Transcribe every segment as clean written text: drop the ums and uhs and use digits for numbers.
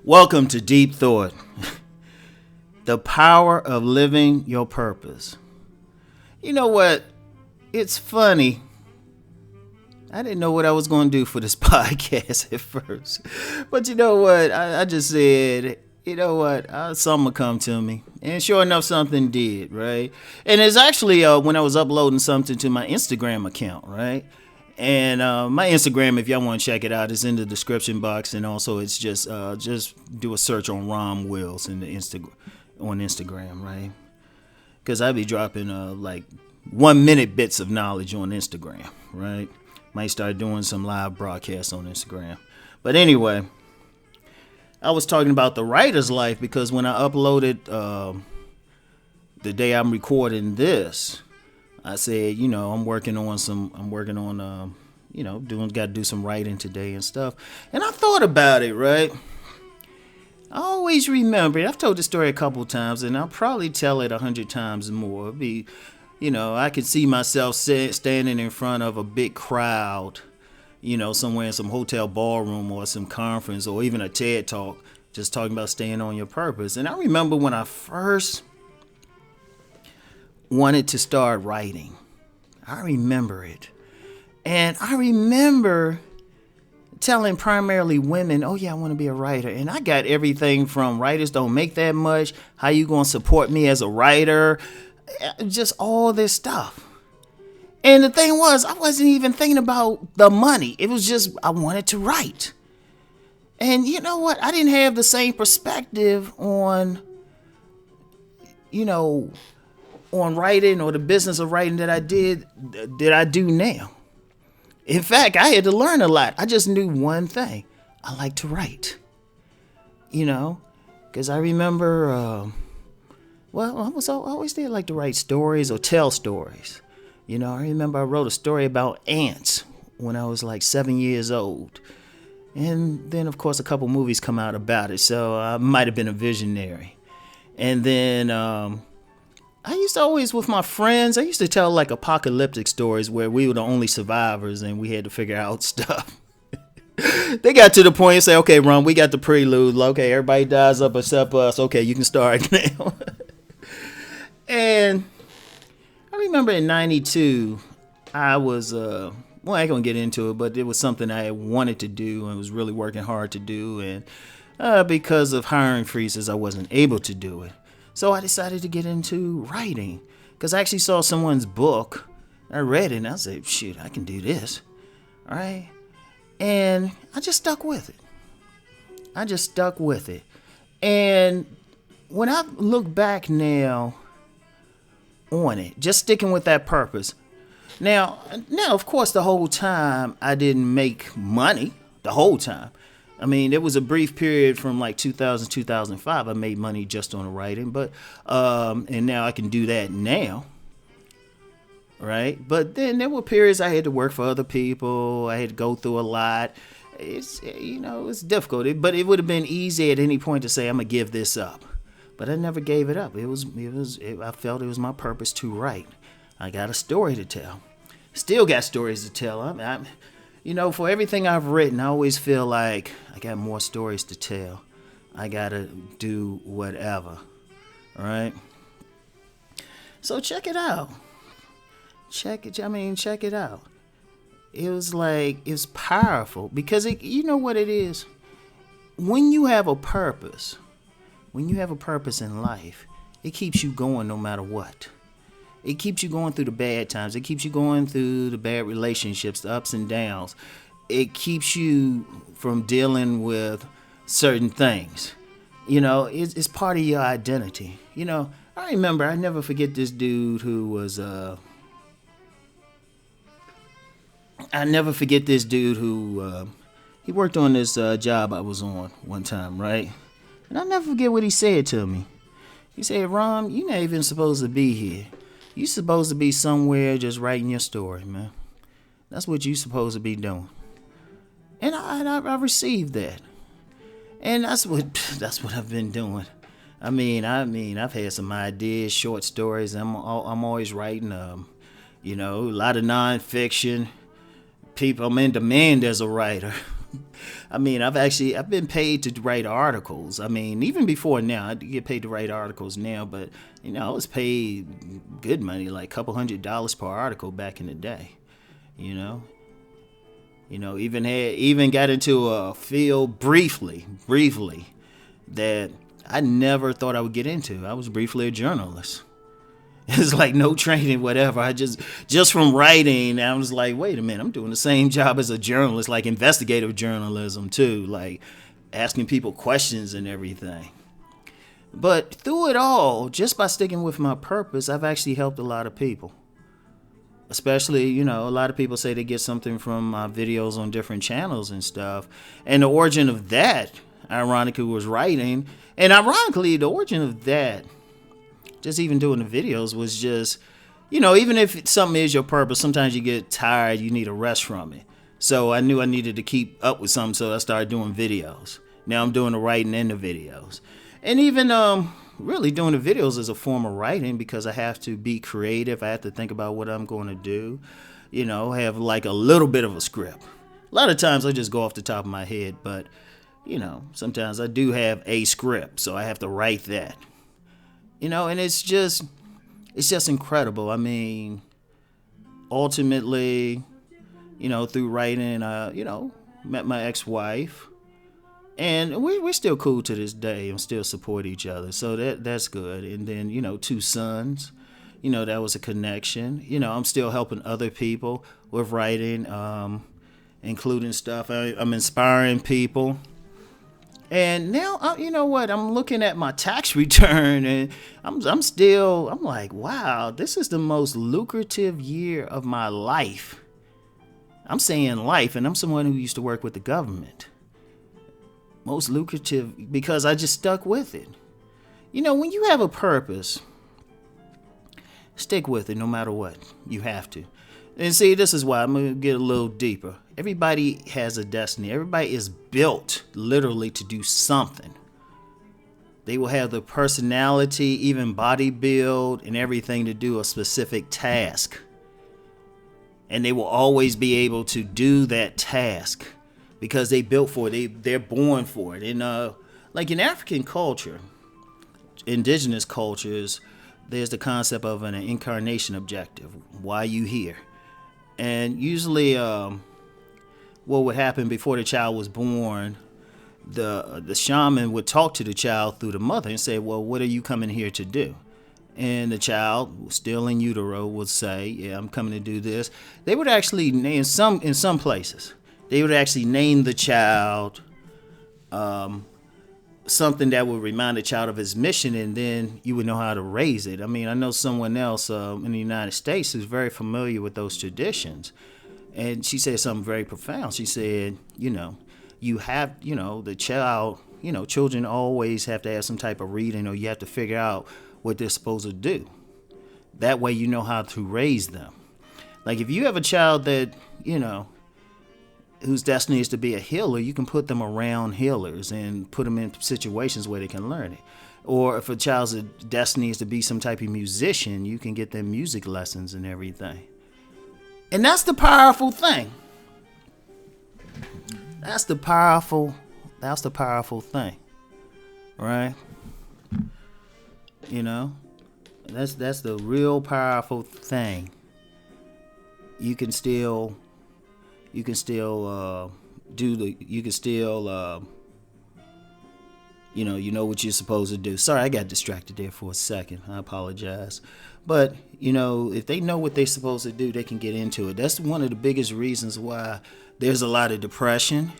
Welcome to Deep Thought, the power of living your purpose. You know what? It's funny. I didn't know what I was going to do for this podcast at first. But you know what? I just said, you know what? Something will come to me. And sure enough, something did, right? And it's actually when I was uploading something to my Instagram account, right? And my Instagram, if y'all want to check it out, is in the description box. And also, it's just do a search on Rom Wills on Instagram, right? Because I be dropping like 1 minute bits of knowledge on Instagram, right? Might start doing some live broadcasts on Instagram. But anyway, I was talking about the writer's life because when I uploaded the day I'm recording this, I said, you know, got to do some writing today and stuff. And I thought about it, right? I always remember, I've told the story a couple times, and I'll probably tell it 100 times more. It'd be, you know, I could see myself standing in front of a big crowd, you know, somewhere in some hotel ballroom or some conference or even a TED Talk, just talking about staying on your purpose. And I remember when I first wanted to start writing. I remember it. And I remember telling primarily women, oh yeah, I want to be a writer. And I got everything from writers don't make that much, how you going to support me as a writer, just all this stuff. And the thing was, I wasn't even thinking about the money. It was just, I wanted to write. And you know what? I didn't have the same perspective on, you know, on writing or the business of writing that I do now. In fact, I had to learn a lot. I just knew one thing. I like to write. You know, because I remember, I always did like to write stories or tell stories. You know, I remember I wrote a story about ants when I was like 7 years old. And then, of course, a couple movies come out about it. So I might have been a visionary. And then I used to always, with my friends, I used to tell like apocalyptic stories where we were the only survivors and we had to figure out stuff. They got to the point and say, okay, Ron, we got the prelude. Okay, everybody dies up except us. Okay, you can start now. And I remember in 92, I was, I ain't going to get into it, but it was something I wanted to do and was really working hard to do. And because of hiring freezes, I wasn't able to do it. So I decided to get into writing because I actually saw someone's book. I read it and I said, shit, I can do this. All right. And I just stuck with it. And when I look back now on it, just sticking with that purpose. Now, of course, the whole time I didn't make money the whole time. I mean, there was a brief period from like 2000, 2005. I made money just on the writing, but and now I can do that now, right? But then there were periods I had to work for other people. I had to go through a lot. It's difficult, but it would have been easy at any point to say I'm gonna give this up, but I never gave it up. I felt it was my purpose to write. I got a story to tell. Still got stories to tell. You know, for everything I've written, I always feel like I got more stories to tell. I gotta do whatever. All right? So check it out. Check it out. It was powerful because you know what it is? When you have a purpose in life, it keeps you going no matter what. It keeps you going through the bad times. It keeps you going through the bad relationships, the ups and downs. It keeps you from dealing with certain things. You know, it's part of your identity. You know, I never forget this dude who was, he worked on this job I was on one time, right? And I'll never forget what he said to me. He said, Rom, you're not even supposed to be here. You supposed to be somewhere just writing your story, man. That's what you supposed to be doing. And I received that. And that's what I've been doing. I mean, I've had some ideas, short stories. I'm always writing. A lot of nonfiction. People, I'm in demand as a writer. I mean, I've been paid to write articles. I mean, even before now, I get paid to write articles now, but I was paid good money, like a couple $100 per article back in the day. You know, even got into a field briefly that I never thought I would get into. I was briefly a journalist. It's like no training, whatever. I just from writing, I was like, wait a minute, I'm doing the same job as a journalist, like investigative journalism too, like asking people questions and everything. But through it all, just by sticking with my purpose, I've actually helped a lot of people. Especially, a lot of people say they get something from my videos on different channels and stuff. And the origin of that, ironically, was writing. And ironically, the origin of that, just even doing the videos, was just, even if something is your purpose, sometimes you get tired, you need a rest from it. So I knew I needed to keep up with something, so I started doing videos. Now I'm doing the writing and the videos. And even really doing the videos is a form of writing because I have to be creative. I have to think about what I'm going to do, have like a little bit of a script. A lot of times I just go off the top of my head, but, sometimes I do have a script, so I have to write that. And it's just incredible. I mean, ultimately, through writing, met my ex-wife, and we're still cool to this day and still support each other. So that's good. And then, 2 sons, that was a connection. I'm still helping other people with writing, including stuff. I'm inspiring people. And now, you know what? I'm looking at my tax return, and I'm like, wow, this is the most lucrative year of my life. I'm saying life, and I'm someone who used to work with the government. Most lucrative because I just stuck with it. When you have a purpose, stick with it no matter what. You have to. And see, this is why I'm going to get a little deeper. Everybody has a destiny. Everybody is built literally to do something. They will have the personality, even body build, and everything to do a specific task. And they will always be able to do that task because they built for it. They're born for it. And like in African culture, indigenous cultures, there's the concept of an incarnation objective. Why are you here? And usually what would happen before the child was born, the shaman would talk to the child through the mother and say, well, what are you coming here to do? And the child, still in utero, would say, yeah, I'm coming to do this. They would actually name in some places, they would actually name the child something that would remind the child of his mission, and then you would know how to raise it. I mean, I know someone else in the United States who's very familiar with those traditions. And she said something very profound. She said, you have, the child, children always have to have some type of reading, or you have to figure out what they're supposed to do. That way you know how to raise them. Like if you have a child that, whose destiny is to be a healer, you can put them around healers and put them in situations where they can learn it. Or if a child's destiny is to be some type of musician, you can get them music lessons and everything. And that's the powerful thing. That's the powerful thing. Right? That's the real powerful thing. You can still you know what you're supposed to do. Sorry, I got distracted there for a second. I apologize. But, if they know what they're supposed to do, they can get into it. That's one of the biggest reasons why there's a lot of depression,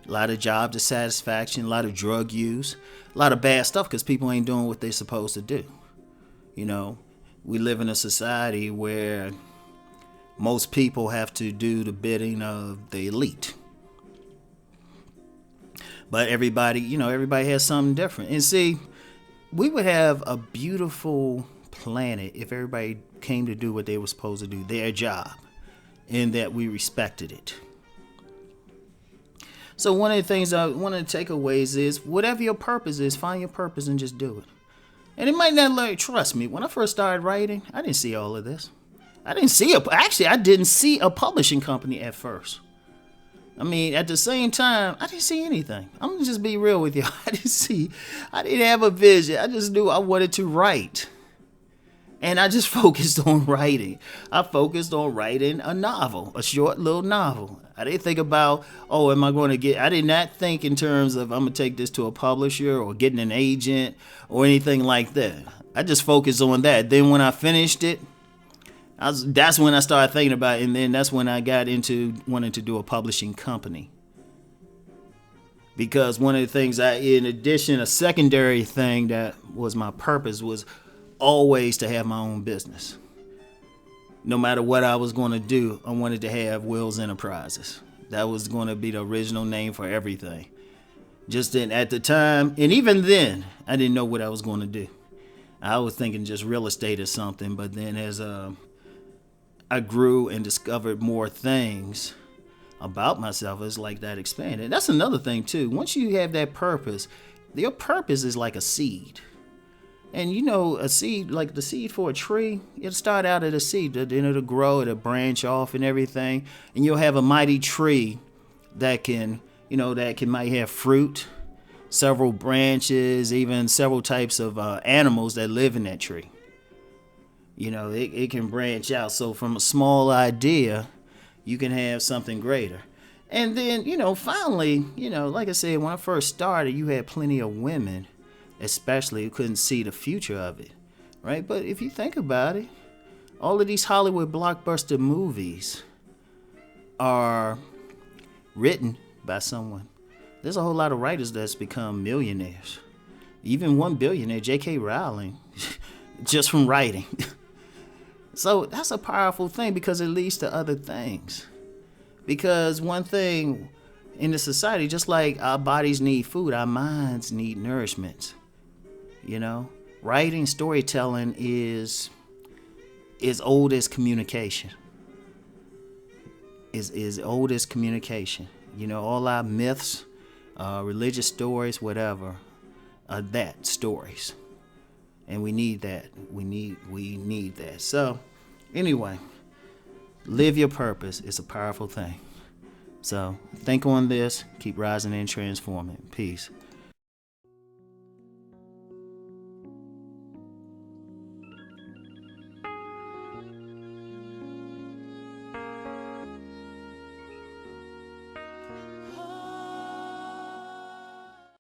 a lot of job dissatisfaction, a lot of drug use, a lot of bad stuff because people ain't doing what they're supposed to do. We live in a society where most people have to do the bidding of the elite. But everybody has something different. And see, we would have a beautiful planet if everybody came to do what they were supposed to do, their job, and that we respected it. So one of the takeaways is whatever your purpose is, find your purpose and just do it. And it might not like, trust me, when I first started writing, I didn't see all of this. I didn't see a publishing company at first. I mean, at the same time, I didn't see anything. I'm gonna just be real with you. I didn't have a vision. I just knew I wanted to write. And I just focused on writing. I focused on writing a novel, a short little novel. I didn't think about, I did not think in terms of I'm going to take this to a publisher or getting an agent or anything like that. I just focused on that. Then when I finished it, that's when I started thinking about it. And then that's when I got into wanting to do a publishing company. Because one of the things in addition, a secondary thing that was my purpose was always to have my own business. No matter what I was going to do, I wanted to have Wills Enterprises. That was going to be the original name for everything. Just then, at the time, and even then, I didn't know what I was going to do. I was thinking just real estate or something, but then as I grew and discovered more things about myself, it's like that expanded. That's another thing too. Once you have that purpose, your purpose is like a seed. And you know, a seed, like the seed for a tree, it'll start out at a seed, then it'll grow, it'll branch off and everything. And you'll have a mighty tree that might have fruit, several branches, even several types of animals that live in that tree. You know, it can branch out. So from a small idea, you can have something greater. And then, finally, like I said, when I first started, you had plenty of women especially who couldn't see the future of it, right? But if you think about it, all of these Hollywood blockbuster movies are written by someone. There's a whole lot of writers that's become millionaires. Even one billionaire, J.K. Rowling, just from writing. So that's a powerful thing because it leads to other things. Because one thing in the society, just like our bodies need food, our minds need nourishment. Writing, storytelling is old as communication. Is old as communication. All our myths, religious stories, whatever, are that stories, and we need that. We need that. So, anyway, live your purpose. It's a powerful thing. So, think on this. Keep rising and transforming. Peace.